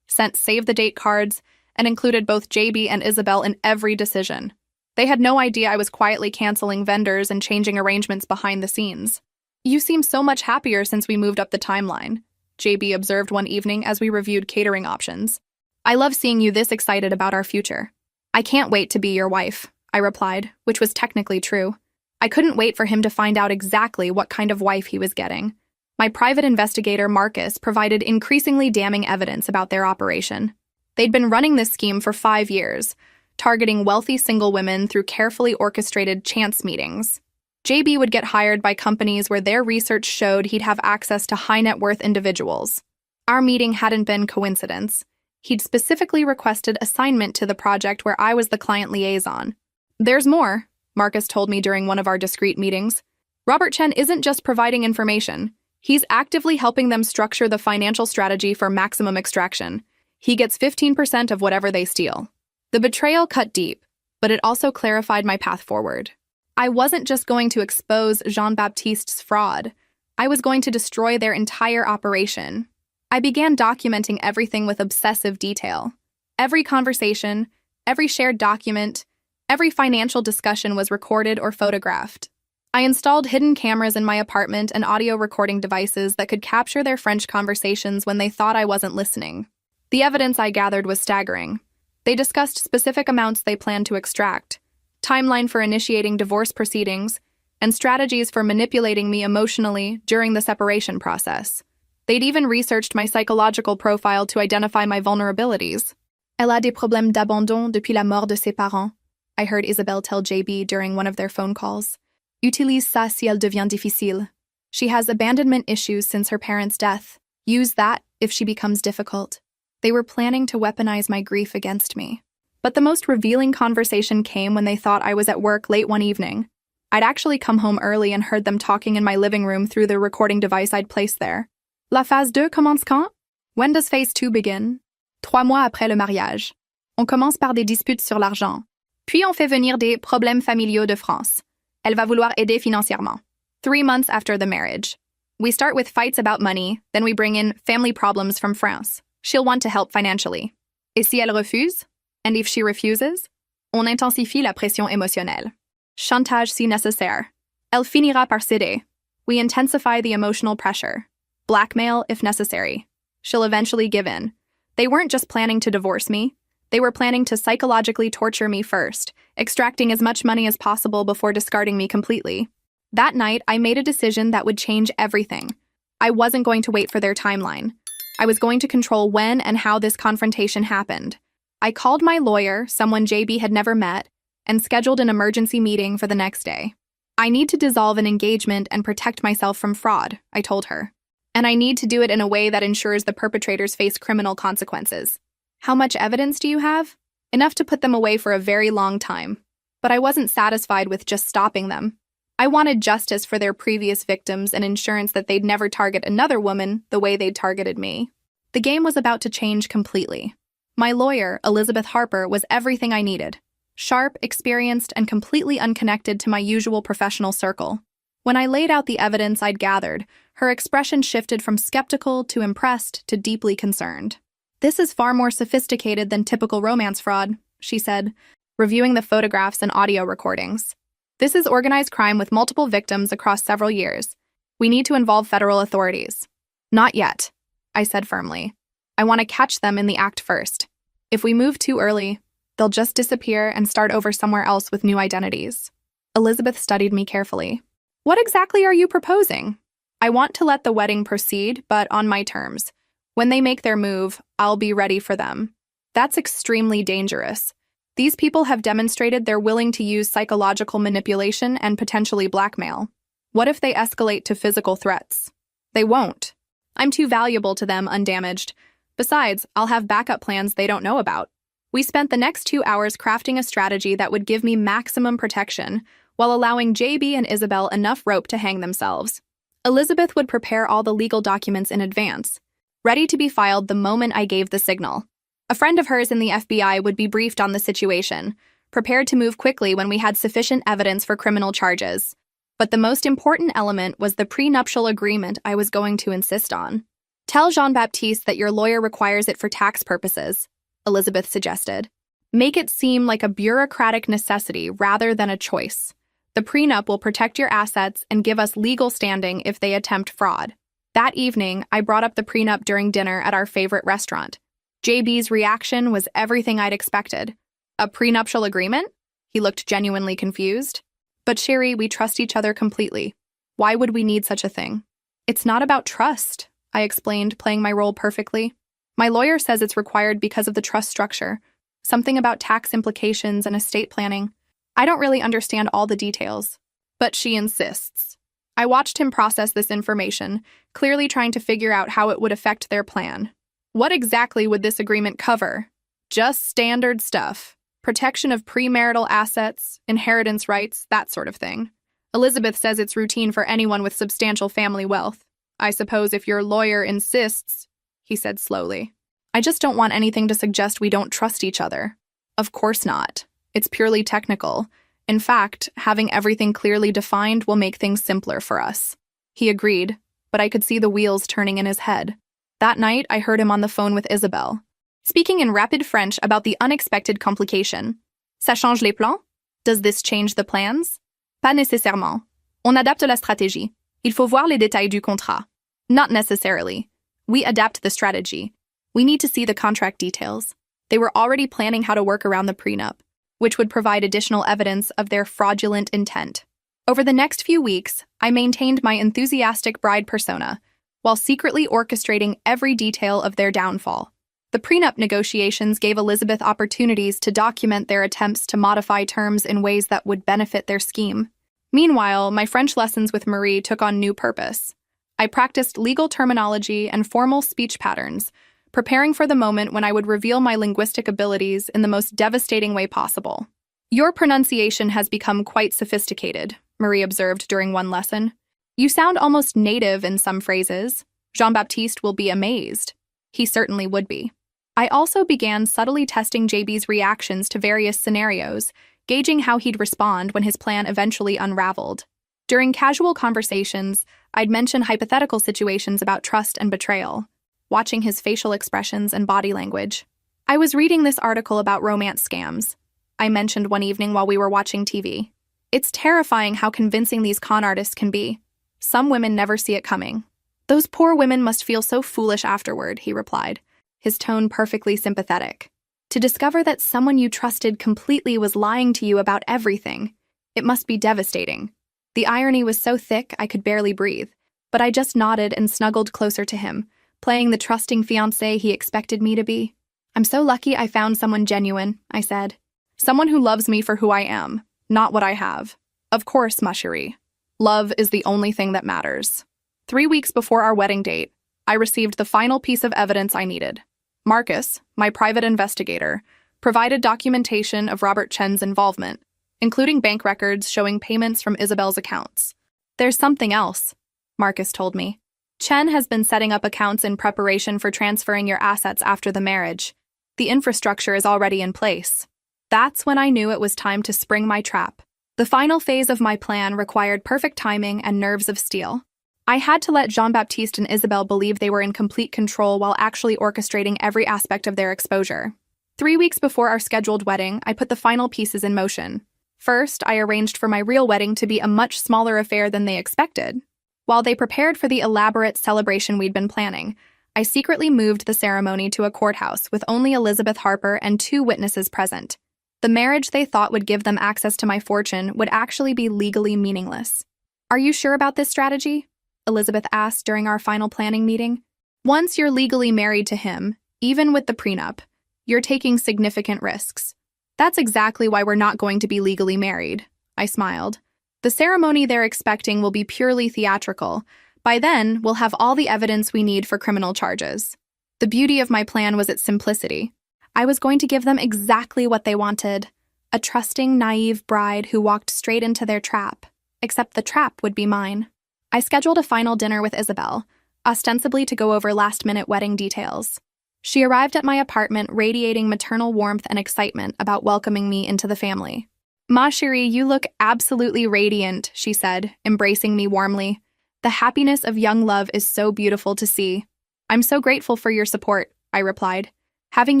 sent save-the-date cards, and included both JB and Isabel in every decision. They had no idea I was quietly canceling vendors and changing arrangements behind the scenes. "You seem so much happier since we moved up the timeline," JB observed one evening as we reviewed catering options. "I love seeing you this excited about our future." "I can't wait to be your wife," I replied, which was technically true. I couldn't wait for him to find out exactly what kind of wife he was getting. My private investigator, Marcus, provided increasingly damning evidence about their operation. They'd been running this scheme for 5 years, targeting wealthy single women through carefully orchestrated chance meetings. JB would get hired by companies where their research showed he'd have access to high-net-worth individuals. Our meeting hadn't been coincidence. He'd specifically requested assignment to the project where I was the client liaison. "There's more," Marcus told me during one of our discreet meetings. "Robert Chen isn't just providing information. He's actively helping them structure the financial strategy for maximum extraction. He gets 15% of whatever they steal." The betrayal cut deep, but it also clarified my path forward. I wasn't just going to expose Jean-Baptiste's fraud. I was going to destroy their entire operation. I began documenting everything with obsessive detail. Every conversation, every shared document, every financial discussion was recorded or photographed. I installed hidden cameras in my apartment and audio recording devices that could capture their French conversations when they thought I wasn't listening. The evidence I gathered was staggering. They discussed specific amounts they planned to extract, timeline for initiating divorce proceedings, and strategies for manipulating me emotionally during the separation process. They'd even researched my psychological profile to identify my vulnerabilities. "Elle a des problèmes d'abandon depuis la mort de ses parents," I heard Isabelle tell JB during one of their phone calls. "Utilise ça si elle devient difficile." She has abandonment issues since her parents' death. Use that if she becomes difficult. They were planning to weaponize my grief against me. But the most revealing conversation came when they thought I was at work late one evening. I'd actually come home early and heard them talking in my living room through the recording device I'd placed there. "La phase 2 commence quand? When does phase 2 begin?" 3 mois après le mariage. On commence par des disputes sur l'argent. Puis on fait venir des problèmes familiaux de France. Elle va vouloir aider financièrement. 3 months after the marriage. We start with fights about money, then we bring in family problems from France. She'll want to help financially. Et si elle refuse? And if she refuses? On intensifie la pression émotionnelle. Chantage si nécessaire. Elle finira par céder. We intensify the emotional pressure. Blackmail if necessary. She'll eventually give in. They weren't just planning to divorce me. They were planning to psychologically torture me first, extracting as much money as possible before discarding me completely. That night, I made a decision that would change everything. I wasn't going to wait for their timeline. I was going to control when and how this confrontation happened. I called my lawyer, someone JB had never met, and scheduled an emergency meeting for the next day. "I need to dissolve an engagement and protect myself from fraud," I told her. "And I need to do it in a way that ensures the perpetrators face criminal consequences." "How much evidence do you have?" "Enough to put them away for a very long time." But I wasn't satisfied with just stopping them. I wanted justice for their previous victims and insurance that they'd never target another woman the way they'd targeted me. The game was about to change completely. My lawyer, Elizabeth Harper, was everything I needed. Sharp, experienced, and completely unconnected to my usual professional circle. When I laid out the evidence I'd gathered, her expression shifted from skeptical to impressed to deeply concerned. "This is far more sophisticated than typical romance fraud," she said, reviewing the photographs and audio recordings. "This is organized crime with multiple victims across several years. We need to involve federal authorities." "Not yet," I said firmly. "I want to catch them in the act first. If we move too early, they'll just disappear and start over somewhere else with new identities." Elizabeth studied me carefully. "What exactly are you proposing?" I want to let the wedding proceed, but on my terms. When they make their move, I'll be ready for them. That's extremely dangerous. These people have demonstrated they're willing to use psychological manipulation and potentially blackmail. What if they escalate to physical threats? They won't. I'm too valuable to them undamaged. Besides, I'll have backup plans they don't know about. We spent the next 2 hours crafting a strategy that would give me maximum protection, while allowing JB and Isabel enough rope to hang themselves. Elizabeth would prepare all the legal documents in advance, ready to be filed the moment I gave the signal. A friend of hers in the FBI would be briefed on the situation, prepared to move quickly when we had sufficient evidence for criminal charges. But the most important element was the prenuptial agreement I was going to insist on. Tell Jean-Baptiste that your lawyer requires it for tax purposes, Elizabeth suggested. Make it seem like a bureaucratic necessity rather than a choice. The prenup will protect your assets and give us legal standing if they attempt fraud. That evening, I brought up the prenup during dinner at our favorite restaurant. JB's reaction was everything I'd expected. A prenuptial agreement? He looked genuinely confused. But Sherry, we trust each other completely. Why would we need such a thing? It's not about trust, I explained, playing my role perfectly. My lawyer says it's required because of the trust structure, something about tax implications and estate planning. I don't really understand all the details, but she insists. I watched him process this information, clearly trying to figure out how it would affect their plan. What exactly would this agreement cover? Just standard stuff. Protection of premarital assets, inheritance rights, that sort of thing. Elizabeth says it's routine for anyone with substantial family wealth. I suppose if your lawyer insists, he said slowly. I just don't want anything to suggest we don't trust each other. Of course not. It's purely technical. In fact, having everything clearly defined will make things simpler for us. He agreed, but I could see the wheels turning in his head. That night, I heard him on the phone with Isabel, speaking in rapid French about the unexpected complication. Ça change les plans? Does this change the plans? Pas nécessairement. On adapte la stratégie. Il faut voir les détails du contrat. Not necessarily. We adapt the strategy. We need to see the contract details. They were already planning how to work around the prenup, which would provide additional evidence of their fraudulent intent. Over the next few weeks, I maintained my enthusiastic bride persona, while secretly orchestrating every detail of their downfall. The prenup negotiations gave Elizabeth opportunities to document their attempts to modify terms in ways that would benefit their scheme. Meanwhile, my French lessons with Marie took on new purpose. I practiced legal terminology and formal speech patterns, preparing for the moment when I would reveal my linguistic abilities in the most devastating way possible. Your pronunciation has become quite sophisticated, Marie observed during one lesson. You sound almost native in some phrases. Jean-Baptiste will be amazed. He certainly would be. I also began subtly testing JB's reactions to various scenarios, gauging how he'd respond when his plan eventually unraveled. During casual conversations, I'd mention hypothetical situations about trust and betrayal, watching his facial expressions and body language. I was reading this article about romance scams, I mentioned one evening while we were watching TV. It's terrifying how convincing these con artists can be. Some women never see it coming. Those poor women must feel so foolish afterward, he replied, his tone perfectly sympathetic. To discover that someone you trusted completely was lying to you about everything, it must be devastating. The irony was so thick I could barely breathe, but I just nodded and snuggled closer to him, playing the trusting fiancé he expected me to be. I'm so lucky I found someone genuine, I said. Someone who loves me for who I am, not what I have. Of course, ma chérie. Love is the only thing that matters. 3 weeks before our wedding date, I received the final piece of evidence I needed. Marcus, my private investigator, provided documentation of Robert Chen's involvement, including bank records showing payments from Isabel's accounts. There's something else, Marcus told me. Chen has been setting up accounts in preparation for transferring your assets after the marriage. The infrastructure is already in place. That's when I knew it was time to spring my trap. The final phase of my plan required perfect timing and nerves of steel. I had to let Jean-Baptiste and Isabel believe they were in complete control while actually orchestrating every aspect of their exposure. 3 weeks before our scheduled wedding, I put the final pieces in motion. First, I arranged for my real wedding to be a much smaller affair than they expected. While they prepared for the elaborate celebration we'd been planning, I secretly moved the ceremony to a courthouse with only Elizabeth Harper and 2 witnesses present. The marriage they thought would give them access to my fortune would actually be legally meaningless. Are you sure about this strategy? Elizabeth asked during our final planning meeting. Once you're legally married to him, even with the prenup, you're taking significant risks. That's exactly why we're not going to be legally married, I smiled. The ceremony they're expecting will be purely theatrical. By then, we'll have all the evidence we need for criminal charges. The beauty of my plan was its simplicity. I was going to give them exactly what they wanted. A trusting, naive bride who walked straight into their trap. Except the trap would be mine. I scheduled a final dinner with Isabel, ostensibly to go over last-minute wedding details. She arrived at my apartment radiating maternal warmth and excitement about welcoming me into the family. "Ma chérie, you look absolutely radiant," she said, embracing me warmly. "The happiness of young love is so beautiful to see." "I'm so grateful for your support," I replied. "Having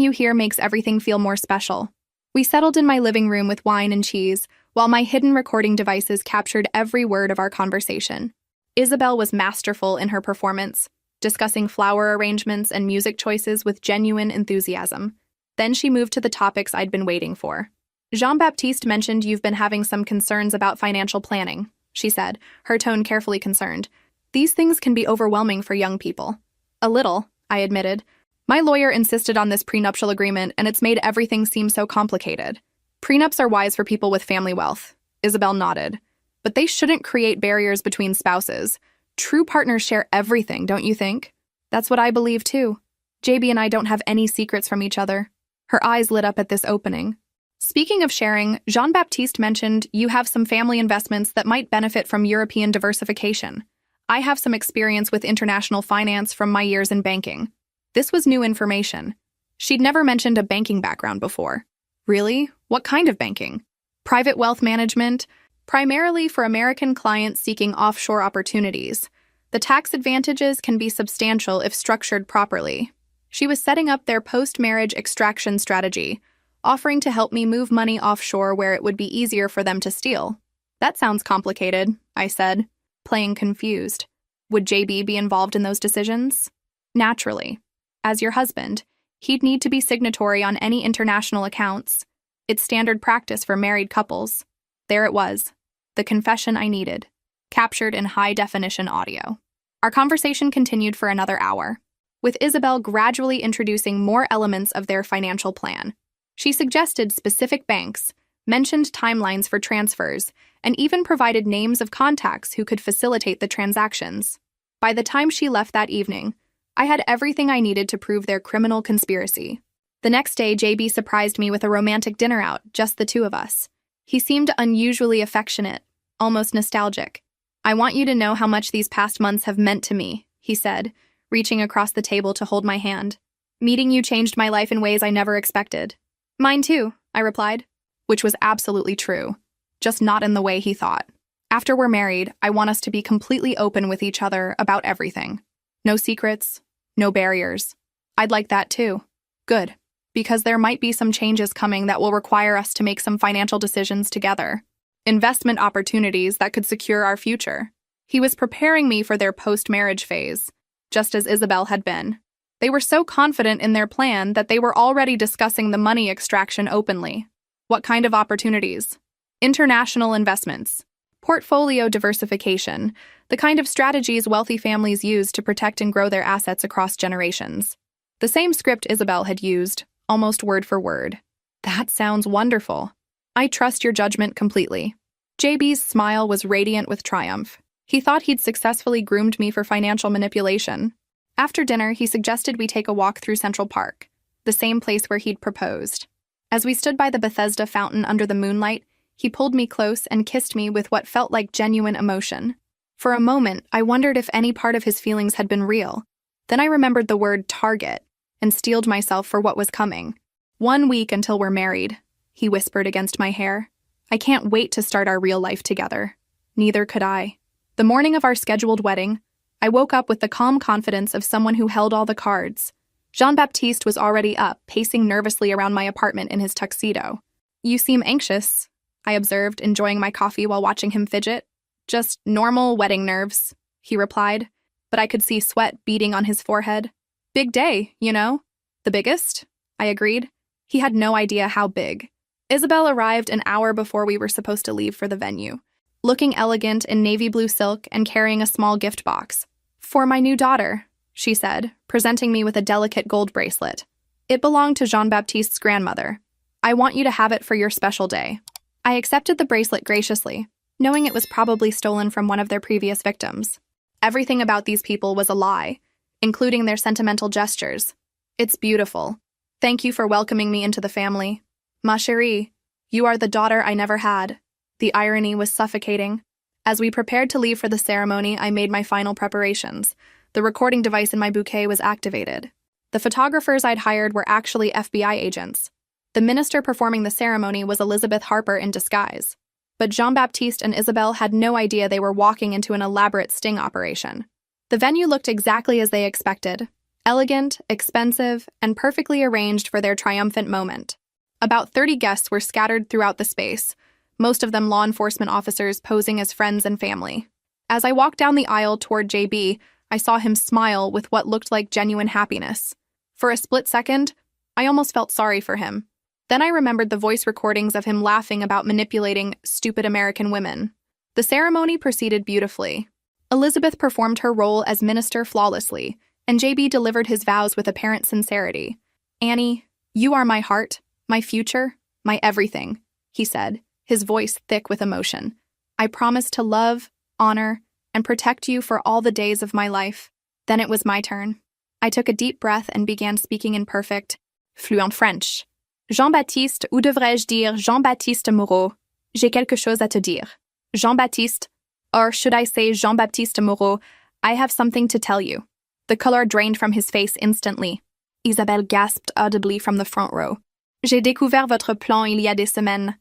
you here makes everything feel more special." We settled in my living room with wine and cheese, while my hidden recording devices captured every word of our conversation. Isabel was masterful in her performance, discussing flower arrangements and music choices with genuine enthusiasm. Then she moved to the topics I'd been waiting for. "Jean-Baptiste mentioned you've been having some concerns about financial planning," she said, her tone carefully concerned. "These things can be overwhelming for young people." "A little," I admitted. "My lawyer insisted on this prenuptial agreement, and it's made everything seem so complicated." "Prenups are wise for people with family wealth," Isabel nodded. "But they shouldn't create barriers between spouses. True partners share everything, don't you think?" "That's what I believe, too. JB and I don't have any secrets from each other." Her eyes lit up at this opening. "Speaking of sharing, Jean-Baptiste mentioned you have some family investments that might benefit from European diversification. I have some experience with international finance from my years in banking." This was new information. She'd never mentioned a banking background before. "Really? What kind of banking?" "Private wealth management, primarily for American clients seeking offshore opportunities. The tax advantages can be substantial if structured properly." She was setting up their post-marriage extraction strategy, offering to help me move money offshore where it would be easier for them to steal. "That sounds complicated," I said, playing confused. "Would JB be involved in those decisions?" "Naturally. As your husband, he'd need to be signatory on any international accounts. It's standard practice for married couples." There it was, the confession I needed, captured in high-definition audio. Our conversation continued for another hour, with Isabel gradually introducing more elements of their financial plan. She suggested specific banks, mentioned timelines for transfers, and even provided names of contacts who could facilitate the transactions. By the time she left that evening, I had everything I needed to prove their criminal conspiracy. The next day, JB surprised me with a romantic dinner out, just the two of us. He seemed unusually affectionate, almost nostalgic. "I want you to know how much these past months have meant to me," he said, reaching across the table to hold my hand. "Meeting you changed my life in ways I never expected." "Mine too," I replied, which was absolutely true, just not in the way he thought. "After we're married, I want us to be completely open with each other about everything. No secrets, no barriers." "I'd like that too." "Good. Because there might be some changes coming that will require us to make some financial decisions together. Investment opportunities that could secure our future." He was preparing me for their post-marriage phase, just as Isabel had been. They were so confident in their plan that they were already discussing the money extraction openly. "What kind of opportunities?" "International investments. Portfolio diversification, the kind of strategies wealthy families use to protect and grow their assets across generations." The same script Isabel had used, almost word for word. "That sounds wonderful. I trust your judgment completely." JB's smile was radiant with triumph. He thought he'd successfully groomed me for financial manipulation. After dinner, he suggested we take a walk through Central Park, the same place where he'd proposed. As we stood by the Bethesda fountain under the moonlight, he pulled me close and kissed me with what felt like genuine emotion. For a moment, I wondered if any part of his feelings had been real. Then I remembered the word target and steeled myself for what was coming. "1 week until we're married," he whispered against my hair. "I can't wait to start our real life together." Neither could I. The morning of our scheduled wedding, I woke up with the calm confidence of someone who held all the cards. Jean-Baptiste was already up, pacing nervously around my apartment in his tuxedo. "You seem anxious," I observed, enjoying my coffee while watching him fidget. "Just normal wedding nerves," he replied, but I could see sweat beading on his forehead. "Big day, you know?" "The biggest?" I agreed. He had no idea how big. Isabel arrived an hour before we were supposed to leave for the venue. looking elegant in navy blue silk and carrying a small gift box. "For my new daughter," she said, presenting me with a delicate gold bracelet. It belonged to Jean-Baptiste's grandmother. "I want you to have it for your special day." I accepted the bracelet graciously, knowing it was probably stolen from one of their previous victims. Everything about these people was a lie, including their sentimental gestures. "It's beautiful. Thank you for welcoming me into the family. Ma chérie, you are the daughter I never had." The irony was suffocating. As we prepared to leave for the ceremony, I made my final preparations. The recording device in my bouquet was activated. The photographers I'd hired were actually FBI agents. The minister performing the ceremony was Elizabeth Harper in disguise. But Jean-Baptiste and Isabelle had no idea they were walking into an elaborate sting operation. The venue looked exactly as they expected: elegant, expensive, and perfectly arranged for their triumphant moment. About 30 guests were scattered throughout the space, most of them law enforcement officers posing as friends and family. As I walked down the aisle toward JB, I saw him smile with what looked like genuine happiness. For a split second, I almost felt sorry for him. Then I remembered the voice recordings of him laughing about manipulating stupid American women. The ceremony proceeded beautifully. Elizabeth performed her role as minister flawlessly, and JB delivered his vows with apparent sincerity. "Annie, you are my heart, my future, my everything," he said, his voice thick with emotion. "I promise to love, honor, and protect you for all the days of my life." Then it was my turn. I took a deep breath and began speaking in perfect, fluent French. "Jean-Baptiste, ou devrais-je dire Jean-Baptiste Moreau, j'ai quelque chose à te dire. Jean-Baptiste, or should I say Jean-Baptiste Moreau, I have something to tell you." The color drained from his face instantly. Isabelle gasped audibly from the front row. "J'ai découvert votre plan il y a des semaines.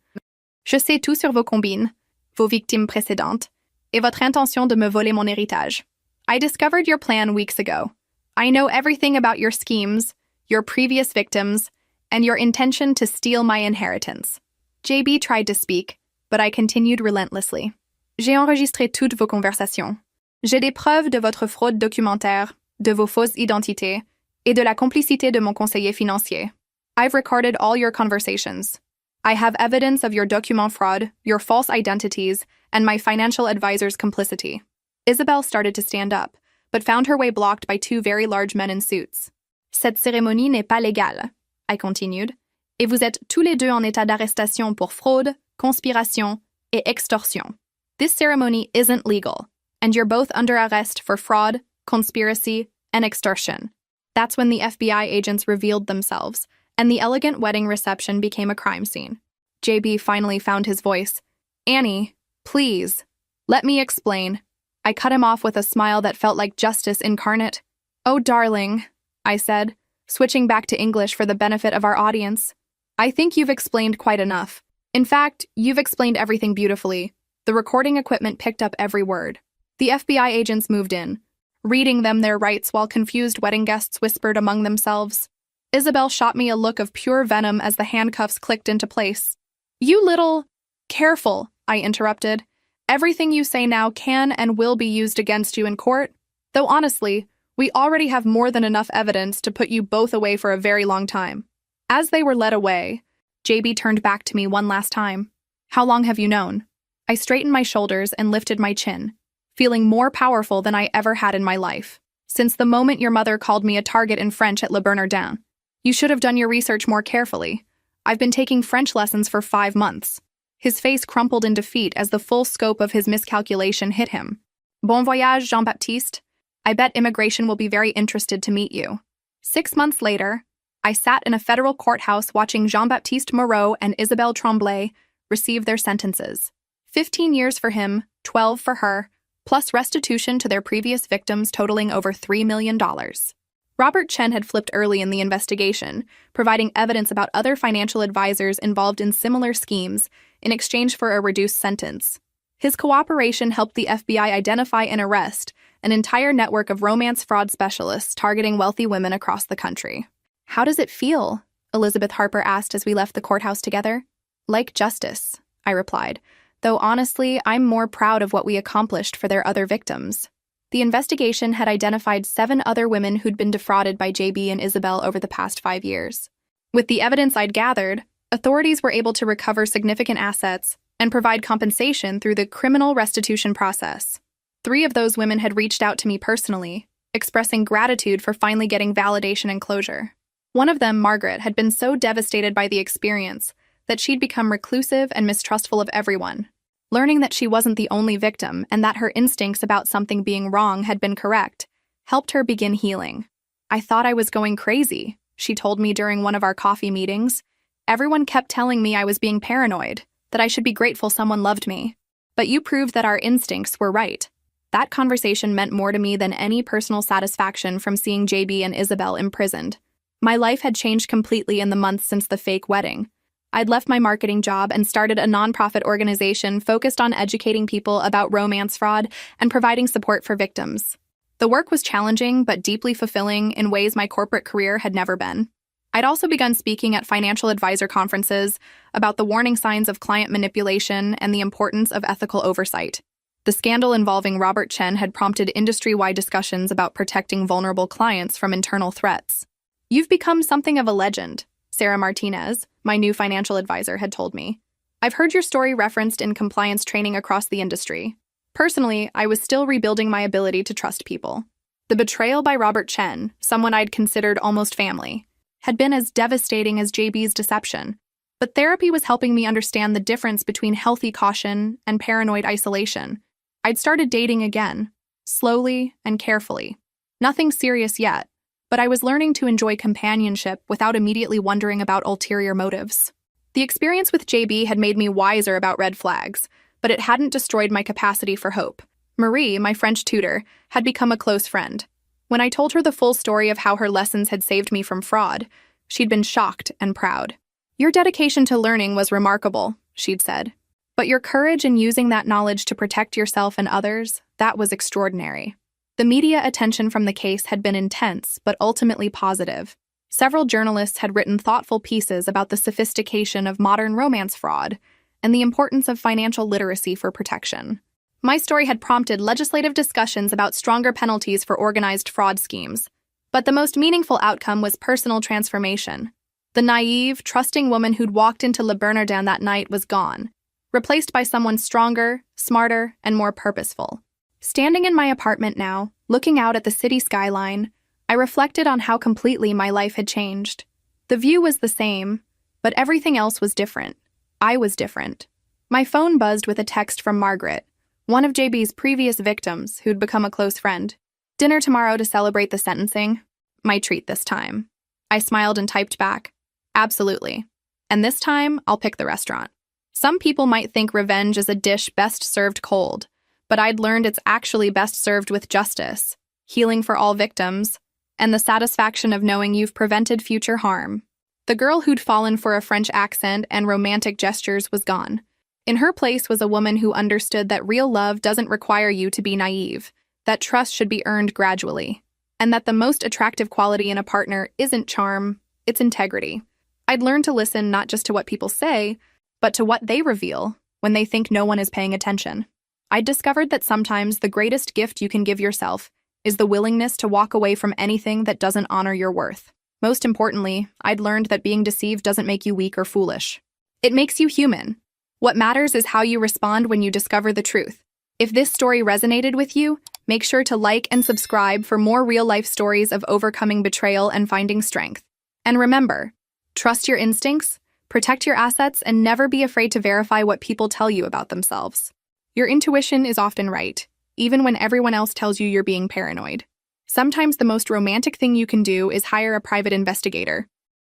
Je sais tout sur vos combines, vos victimes précédentes, et votre intention de me voler mon héritage. I discovered your plan weeks ago. I know everything about your schemes, your previous victims, and your intention to steal my inheritance." JB tried to speak, but I continued relentlessly. "J'ai enregistré toutes vos conversations. J'ai des preuves de votre fraude documentaire, de vos fausses identités, et de la complicité de mon conseiller financier. I've recorded all your conversations. I have evidence of your document fraud, your false identities, and my financial advisor's complicity." Isabelle started to stand up, but found her way blocked by two very large men in suits. "Cette cérémonie n'est pas légale," I continued, "et vous êtes tous les deux en état d'arrestation pour fraude, conspiration, et extorsion. This ceremony isn't legal, and you're both under arrest for fraud, conspiracy, and extortion." That's when the FBI agents revealed themselves, and the elegant wedding reception became a crime scene. JB finally found his voice. "Annie, please, let me explain." I cut him off with a smile that felt like justice incarnate. "Oh, darling," I said, switching back to English for the benefit of our audience. "I think you've explained quite enough. In fact, you've explained everything beautifully." The recording equipment picked up every word. The FBI agents moved in, reading them their rights while confused wedding guests whispered among themselves. Isabelle shot me a look of pure venom as the handcuffs clicked into place. "You little—" "Careful," I interrupted. "Everything you say now can and will be used against you in court. Though honestly, we already have more than enough evidence to put you both away for a very long time." As they were led away, JB turned back to me one last time. "How long have you known?" I straightened my shoulders and lifted my chin, feeling more powerful than I ever had in my life. "Since the moment your mother called me a target in French at Le Bernardin. You should have done your research more carefully. I've been taking French lessons for 5 months. His face crumpled in defeat as the full scope of his miscalculation hit him. "Bon voyage, Jean-Baptiste. I bet immigration will be very interested to meet you." 6 months later, I sat in a federal courthouse watching Jean-Baptiste Moreau and Isabelle Tremblay receive their sentences. 15 years for him, 12 for her, plus restitution to their previous victims totaling over $3 million. Robert Chen had flipped early in the investigation, providing evidence about other financial advisors involved in similar schemes in exchange for a reduced sentence. His cooperation helped the FBI identify and arrest an entire network of romance fraud specialists targeting wealthy women across the country. "How does it feel?" Elizabeth Harper asked as we left the courthouse together. "Like justice," I replied, though honestly, I'm more proud of what we accomplished for their other victims. The investigation had identified 7 other women who'd been defrauded by JB and Isabelle over the past 5 years. With the evidence I'd gathered, authorities were able to recover significant assets and provide compensation through the criminal restitution process. 3 of those women had reached out to me personally, expressing gratitude for finally getting validation and closure. One of them, Margaret, had been so devastated by the experience that she'd become reclusive and mistrustful of everyone. Learning that she wasn't the only victim and that her instincts about something being wrong had been correct helped her begin healing. "I thought I was going crazy," she told me during one of our coffee meetings. "Everyone kept telling me I was being paranoid, that I should be grateful someone loved me. But you proved that our instincts were right." That conversation meant more to me than any personal satisfaction from seeing JB and Isabel imprisoned. My life had changed completely in the months since the fake wedding. I'd left my marketing job and started a nonprofit organization focused on educating people about romance fraud and providing support for victims. The work was challenging but deeply fulfilling in ways my corporate career had never been. I'd also begun speaking at financial advisor conferences about the warning signs of client manipulation and the importance of ethical oversight. The scandal involving Robert Chen had prompted industry-wide discussions about protecting vulnerable clients from internal threats. "You've become something of a legend," Sarah Martinez, my new financial advisor, had told me. "I've heard your story referenced in compliance training across the industry." Personally, I was still rebuilding my ability to trust people. The betrayal by Robert Chen, someone I'd considered almost family, had been as devastating as JB's deception. But therapy was helping me understand the difference between healthy caution and paranoid isolation. I'd started dating again, slowly and carefully. Nothing serious yet, but I was learning to enjoy companionship without immediately wondering about ulterior motives. The experience with JB had made me wiser about red flags, but it hadn't destroyed my capacity for hope. Marie, my French tutor, had become a close friend. When I told her the full story of how her lessons had saved me from fraud, she'd been shocked and proud. "Your dedication to learning was remarkable," she'd said. "But your courage in using that knowledge to protect yourself and others, that was extraordinary." The media attention from the case had been intense, but ultimately positive. Several journalists had written thoughtful pieces about the sophistication of modern romance fraud and the importance of financial literacy for protection. My story had prompted legislative discussions about stronger penalties for organized fraud schemes. But the most meaningful outcome was personal transformation. The naive, trusting woman who'd walked into Le Bernardin that night was gone, replaced by someone stronger, smarter, and more purposeful. Standing in my apartment now, looking out at the city skyline, I reflected on how completely my life had changed. The view was the same, but everything else was different. I was different. My phone buzzed with a text from Margaret, one of JB's previous victims who'd become a close friend. "Dinner tomorrow to celebrate the sentencing? My treat this time." I smiled and typed back, "Absolutely. And this time, I'll pick the restaurant." Some people might think revenge is a dish best served cold, but I'd learned it's actually best served with justice, healing for all victims, and the satisfaction of knowing you've prevented future harm. The girl who'd fallen for a French accent and romantic gestures was gone. In her place was a woman who understood that real love doesn't require you to be naive, that trust should be earned gradually, and that the most attractive quality in a partner isn't charm, it's integrity. I'd learned to listen not just to what people say, but to what they reveal when they think no one is paying attention. I'd discovered that sometimes the greatest gift you can give yourself is the willingness to walk away from anything that doesn't honor your worth. Most importantly, I'd learned that being deceived doesn't make you weak or foolish. It makes you human. What matters is how you respond when you discover the truth. If this story resonated with you, make sure to like and subscribe for more real-life stories of overcoming betrayal and finding strength. And remember, trust your instincts, protect your assets, and never be afraid to verify what people tell you about themselves. Your intuition is often right, even when everyone else tells you you're being paranoid. Sometimes the most romantic thing you can do is hire a private investigator.